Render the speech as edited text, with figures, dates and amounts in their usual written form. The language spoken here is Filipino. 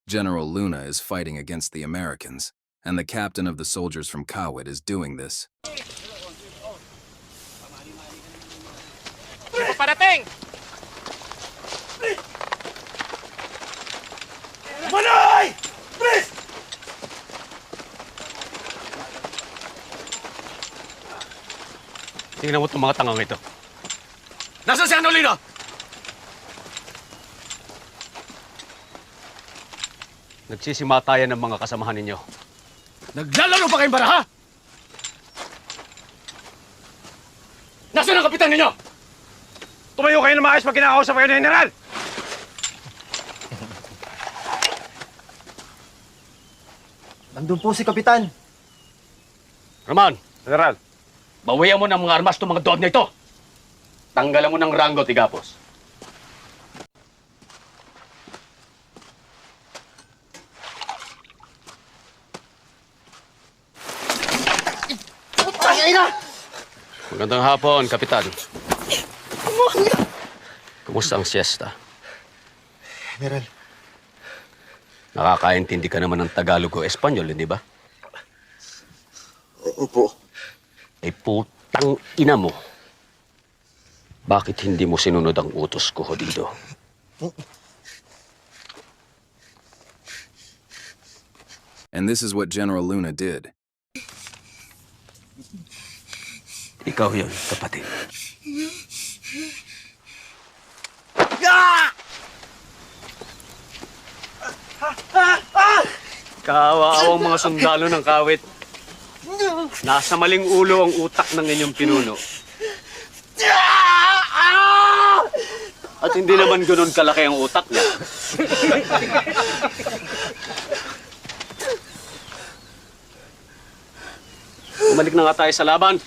General Luna is fighting against the Americans, and the captain of the soldiers from Kawit is doing this. Parating! Manoy! Please! Tingnan mo itong mga tangang ito. Nasaan si Anolino? Nagsisimatayan ng mga kasamahan ninyo. Naglalaro pa kayong baraha? Nasaan ang kapitan ninyo? Tumayo kayo na maayos pag kinakausap kayo ng general! Nandun po si Kapitan. Roman, general. Bawian mo ng mga armas itong mga dood na ito. Tanggalan mo ng ranggo, Tigapos. Magandang hapon, Kapitan. Kumusta ang siesta? General. Nakakaintindi ka naman ng Tagalog o Espanyol, hindi ba? Opo. Ay putang ina mo. Bakit hindi mo sinunod ang utos ko dito? And this is what General Luna did. Ikaw yun, kapatid. Kawaawang mga sundalo ng Kawit. Nasa maling ulo ang utak ng inyong pinuno. At hindi naman ganun kalaki ang utak niya. Bumalik na nga tayo sa laban.